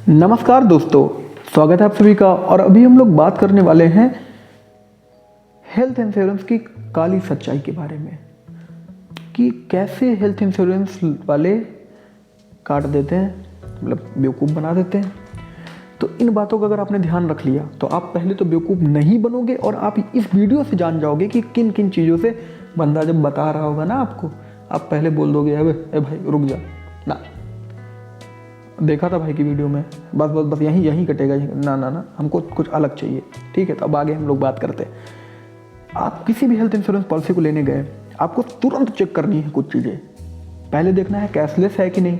नमस्कार दोस्तों, स्वागत है आप सभी का। और अभी हम लोग बात करने वाले हैं हेल्थ इंश्योरेंस की काली सच्चाई के बारे में कि कैसे हेल्थ इंश्योरेंस वाले काट देते हैं, मतलब बेवकूफ़ बना देते हैं। तो इन बातों का अगर आपने ध्यान रख लिया तो आप पहले तो बेवकूफ़ नहीं बनोगे और आप इस वीडियो से जान जाओगे कि किन किन चीज़ों से बंदा जब बता रहा होगा ना आपको, आप पहले बोल दोगे अबे ए भाई रुक जा ना, देखा था भाई की वीडियो में, बस बस बस यहीं कटेगा, ना ना ना, हमको कुछ अलग चाहिए। ठीक है, तो अब आगे हम लोग बात करते हैं। आप किसी भी हेल्थ इंश्योरेंस पॉलिसी को लेने गए, आपको तुरंत चेक करनी है कुछ चीज़ें। पहले देखना है कैशलेस है कि नहीं।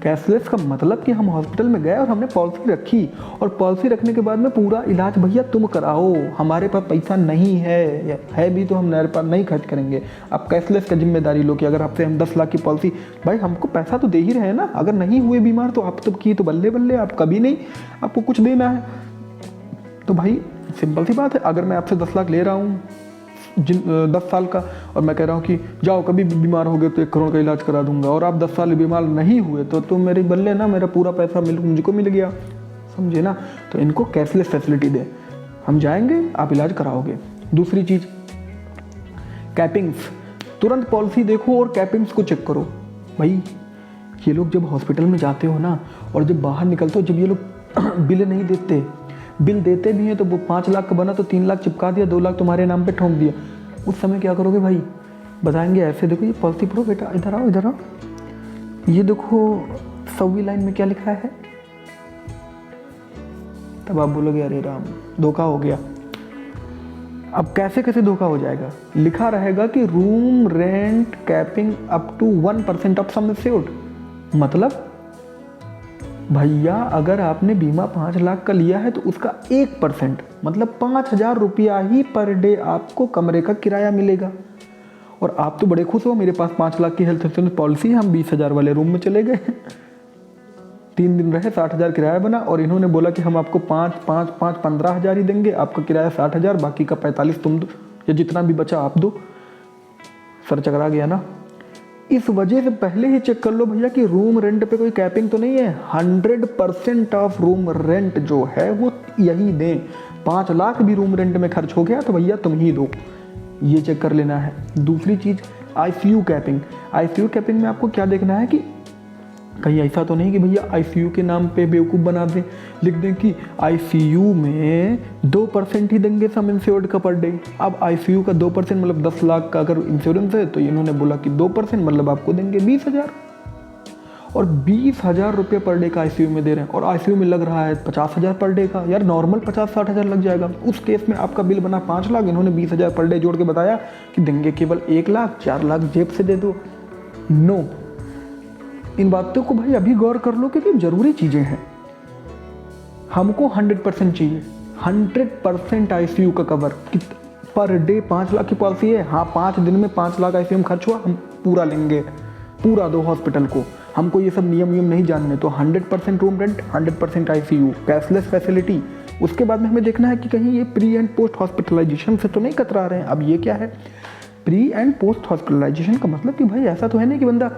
कैशलेस का मतलब कि हम हॉस्पिटल में गए और हमने पॉलिसी रखी, और पॉलिसी रखने के बाद में पूरा इलाज भैया तुम कराओ, हमारे पास पैसा नहीं है भी तो हम हमारे पास नहीं खर्च करेंगे। आप कैशलेस का जिम्मेदारी लो कि अगर आपसे हम 10 लाख की पॉलिसी, भाई हमको पैसा तो दे ही रहे हैं ना, अगर नहीं हुए बीमार तो आप तो की तो बल्ले बल्ले, आप कभी नहीं, आपको कुछ देना है। तो भाई सिंपल सी बात है, अगर मैं आपसे 10 लाख ले रहा हूँ 10 साल का, और मैं कह रहा हूँ कि जाओ कभी भी बीमार हो गए तो 1 करोड़ का इलाज करा दूंगा, और आप 10 साल बीमार नहीं हुए तो तुम मेरे बल्ले ना, मेरा पूरा पैसा मुझको मिल गया, समझे ना। तो इनको कैशलेस फैसिलिटी दें, हम जाएंगे आप इलाज कराओगे। दूसरी चीज़ कैपिंग्स, तुरंत पॉलिसी देखो और कैपिंग्स को चेक करो। भाई ये लोग जब हॉस्पिटल में जाते हो ना और जब बाहर निकलते हो, जब ये लोग बिल नहीं देते, बिल देते भी हैं तो वो 5 लाख का बना तो 3 लाख चिपका दिया, 2 लाख तुम्हारे नाम पे ठोंक दिया, उस समय क्या करोगे भाई? बताएंगे ऐसे, देखो ये पॉलिसी पढ़ो बेटा, इधर आओ इधर आओ, ये देखो 100वीं लाइन में क्या लिखा है। तब आप बोलोगे अरे राम, धोखा हो गया। अब कैसे कैसे धोखा हो जाएगा? लिखा रहेगा कि room rent capping up to 1% of sum insured. मतलब भैया अगर आपने बीमा 5 लाख का लिया है तो उसका 1% मतलब 5,000 रुपया ही पर डे आपको कमरे का किराया मिलेगा। और आप तो बड़े खुश हो, मेरे पास 5 लाख की हेल्थ इंश्योरेंस पॉलिसी है, हम 20,000 वाले रूम में चले गए 3 दिन रहे, 60,000 किराया बना, और इन्होंने बोला कि हम आपको 15,000 ही देंगे, आपका किराया 60,000, बाकी का 45 तुम दो, या जितना भी बचा आप दो। सर चकरा गया ना। इस वजह से पहले ही चेक कर लो भैया कि रूम रेंट पे कोई कैपिंग तो नहीं है। 100% ऑफ रूम रेंट जो है वो यही दें। 5 लाख भी रूम रेंट में खर्च हो गया तो भैया तुम ही दो, ये चेक कर लेना है। दूसरी चीज़ आईसीयू कैपिंग। आईसीयू कैपिंग में आपको क्या देखना है कि कहीं ऐसा तो नहीं कि भैया आईसीयू के नाम पे बेवकूफ़ बना दें, लिख दें कि आईसीयू में 2% ही देंगे सम इंश्योर्ड का पर डे। अब आईसीयू का 2% मतलब 10 लाख का अगर इंश्योरेंस है तो इन्होंने बोला कि 2% मतलब आपको देंगे 20,000, और 20,000 रुपये पर डे का आईसीयू में दे रहे हैं, और आईसीयू में लग रहा है 50,000 पर डे का। यार नॉर्मल 50-60,000 लग जाएगा। उस केस में आपका बिल बना 5 लाख, इन्होंने 20,000 पर डे जोड़ के बताया कि देंगे केवल 1 लाख, 4 लाख जेब से दे दो। नो, इन बातों को भाई अभी गौर कर लो क्योंकि जरूरी चीज़ें हैं। हमको 100% चाहिए, 100% आईसीयू का कवर। पर डे 5 लाख की पॉलिसी है, हाँ 5 दिन में 5 लाख आईसीयू में खर्च हुआ, हम पूरा लेंगे, पूरा दो हॉस्पिटल को। हमको ये सब नियम नहीं जानने, तो 100% room rent, 100% ICU, cashless facility. उसके बाद में हमें देखना है कि कहीं ये प्री एंड पोस्ट हॉस्पिटलाइजेशन से तो नहीं कतरा रहे हैं। अब ये क्या है प्री एंड पोस्ट हॉस्पिटलाइजेशन का मतलब कि भाई ऐसा तो है नहीं कि बंदा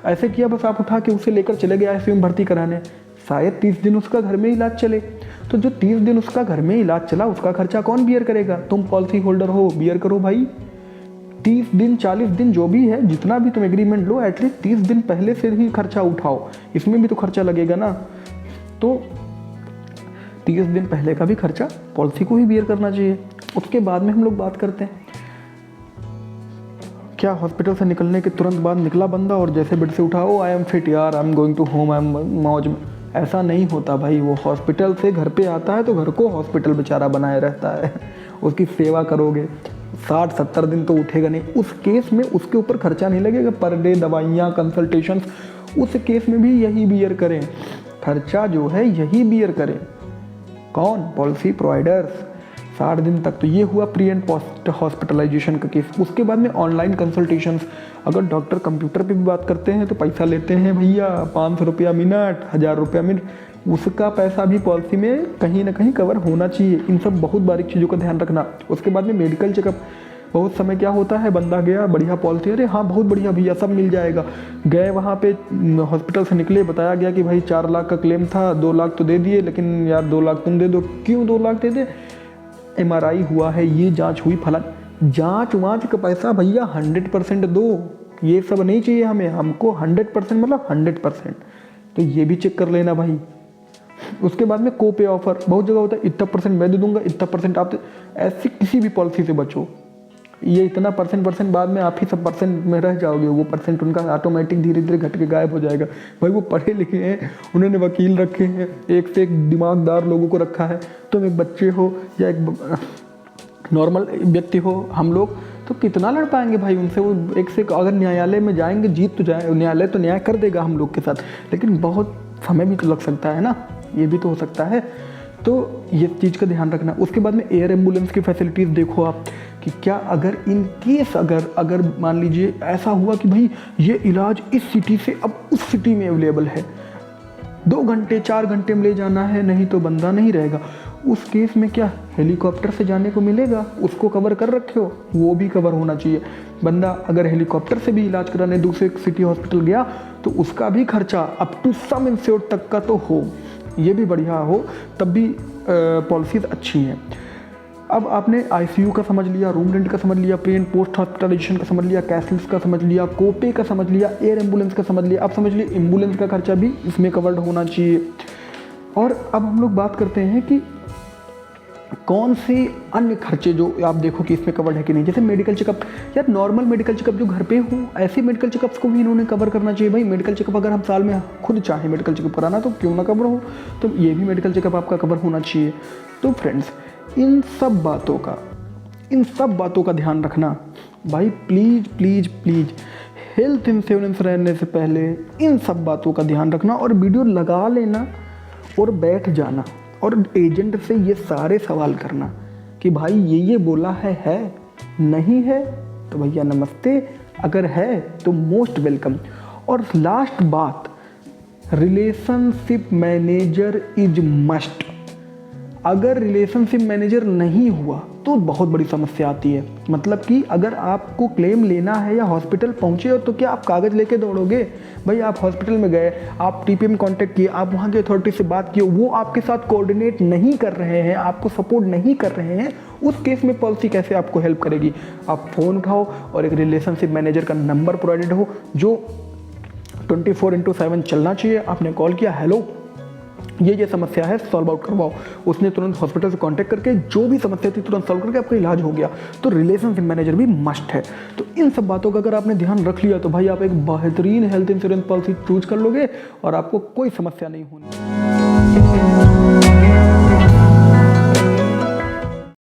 ऐसे किया बस आप उठा के उसे लेकर चले गए आईसीयू में भर्ती कराने, शायद 30 दिन उसका घर में इलाज चले, तो जो 30 दिन उसका घर में इलाज चला उसका खर्चा कौन बियर करेगा? तुम पॉलिसी होल्डर हो, बियर करो भाई। 30 दिन 40 दिन जो भी है, जितना भी तुम एग्रीमेंट लो, एटलीस्ट 30 दिन पहले से ही खर्चा उठाओ, इसमें भी तो खर्चा लगेगा ना। तो 30 दिन पहले का भी खर्चा पॉलिसी को ही बियर करना चाहिए। उसके बाद में हम लोग बात करते हैं क्या हॉस्पिटल से निकलने के तुरंत बाद निकला बंदा और जैसे बेड से उठा, ओ आई एम फिट यार, I am going to home, I am मौज में। ऐसा नहीं होता भाई, वो हॉस्पिटल से घर पे आता है तो घर को हॉस्पिटल बेचारा बनाए रहता है, उसकी सेवा करोगे 60-70 दिन तो उठेगा नहीं। उस केस में उसके ऊपर खर्चा नहीं लगेगा, पर डे दवाइयाँ कंसल्टेशंस, उस केस में भी यही बियर करें, खर्चा जो है यही बियर करें। कौन? Policy providers. 60 दिन तक। तो ये हुआ प्री एंड पोस्ट हॉस्पिटलाइजेशन का केस। उसके बाद में ऑनलाइन कंसल्टेशंस, अगर डॉक्टर कंप्यूटर पे भी बात करते हैं तो पैसा लेते हैं भैया, 500 रुपया मिनट, 1,000 रुपया मिनट, उसका पैसा भी पॉलिसी में कहीं ना कहीं कवर होना चाहिए। इन सब बहुत बारीक चीज़ों का ध्यान रखना। उसके बाद में मेडिकल चेकअप, बहुत समय क्या होता है, बंदा गया, बढ़िया पॉलिसी, अरे हाँ बहुत बढ़िया भैया सब मिल जाएगा, गए वहाँ पे हॉस्पिटल से निकले, बताया गया कि भाई 4 लाख का क्लेम था, 2 लाख तो दे दिए, लेकिन यार 2 लाख तुम दे दो। क्यों 2 लाख दे दे? MRI हुआ है, ये जाँच हुई, फला जाँच वाँच का पैसा भैया 100% दो, ये सब नहीं चाहिए हमें, हमको 100% मतलब 100%। तो ये भी चेक कर लेना भाई। उसके बाद में कोपे ऑफर बहुत जगह होता है, इतना % मैं दे दूंगा, इतना % आप, ऐसी किसी भी पॉलिसी से बचो। ये इतना % बाद में आप ही सब % में रह जाओगे, वो % उनका ऑटोमेटिक धीरे धीरे घट के गायब हो जाएगा। भाई वो पढ़े लिखे हैं, उन्होंने वकील रखे हैं, एक से एक दिमागदार लोगों को रखा है। तुम एक बच्चे हो या एक नॉर्मल व्यक्ति हो, हम लोग तो कितना लड़ पाएंगे भाई उनसे। वो एक से एक, अगर न्यायालय में जाएंगे जीत तो जाए, न्यायालय तो न्याय कर देगा हम लोग के साथ, लेकिन बहुत समय भी तो लग सकता है ना, ये भी तो हो सकता है। तो ये चीज़ का ध्यान रखना। उसके बाद में एयर एम्बुलेंस की फैसिलिटीज़ देखो आप कि क्या अगर इन केस अगर मान लीजिए ऐसा हुआ कि भाई ये इलाज इस सिटी से अब उस सिटी में अवेलेबल है, 2 घंटे 4 घंटे में ले जाना है, नहीं तो बंदा नहीं रहेगा, उस केस में क्या हेलीकॉप्टर से जाने को मिलेगा? उसको कवर कर रखे हो, वो भी कवर होना चाहिए। बंदा अगर हेलीकॉप्टर से भी इलाज कराने दूसरे सिटी हॉस्पिटल गया तो उसका भी खर्चा अप टू सम इंश्योर तक का तो हो, ये भी बढ़िया हो, तब भी पॉलिसीज़ अच्छी हैं। अब आपने ICU का समझ लिया, रूम रेंट का समझ लिया, प्री एंड पोस्ट हॉस्पिटलाइजेशन का समझ लिया, कैशलेस का समझ लिया, कोपे का समझ लिया, एयर एम्बुलेंस का समझ लिया। अब समझ लिए एम्बुलेंस का खर्चा भी इसमें कवर्ड होना चाहिए। और अब हम लोग बात करते हैं कि कौन से अन्य खर्चे जो आप देखो कि इसमें कवर्ड है कि नहीं। जैसे मेडिकल चेकअप, यार नॉर्मल मेडिकल चेकअप जो घर पे हो, ऐसे मेडिकल चेकअप्स को भी इन्होंने कवर करना चाहिए भाई। मेडिकल चेकअप अगर हम साल में खुद चाहें मेडिकल चेकअप कराना तो क्यों ना कवर हो, तो ये भी मेडिकल चेकअप आपका कवर होना चाहिए। तो फ्रेंड्स इन सब बातों का ध्यान रखना भाई, please please please. Health insurance रहने से पहले इन सब बातों का ध्यान रखना और वीडियो लगा लेना और बैठ जाना और एजेंट से ये सारे सवाल करना कि भाई ये बोला है नहीं है तो भैया नमस्ते, अगर है तो मोस्ट वेलकम। और लास्ट बात, रिलेशनशिप मैनेजर इज मस्ट। अगर रिलेशनशिप मैनेजर नहीं हुआ तो बहुत बड़ी समस्या आती है। मतलब कि अगर आपको क्लेम लेना है या हॉस्पिटल पहुंचे हो तो क्या आप कागज़ लेके दौड़ोगे? भाई आप हॉस्पिटल में गए, आप TPM कांटेक्ट किए, आप वहाँ के अथॉरिटी से बात किए, वो आपके साथ कोऑर्डिनेट नहीं कर रहे हैं, आपको सपोर्ट नहीं कर रहे हैं, उस केस में पॉलिसी कैसे आपको हेल्प करेगी? आप फ़ोन उठाओ और एक रिलेशनशिप मैनेजर का नंबर प्रोवाइडेड हो जो 24/7 चलना चाहिए। आपने कॉल किया, हेलो ये समस्या है, सॉल्व आउट करवाओ। उसने तुरंत हॉस्पिटल से कांटेक्ट करके जो भी समस्या थी तुरंत सॉल्व करके आपका इलाज हो गया। तो रिलेशनशिप मैनेजर भी मस्ट है। तो इन सब बातों का अगर आपने ध्यान रख लिया तो भाई आप एक बेहतरीन हेल्थ इंश्योरेंस पॉलिसी चूज कर लोगे और आपको कोई समस्या नहीं होनी।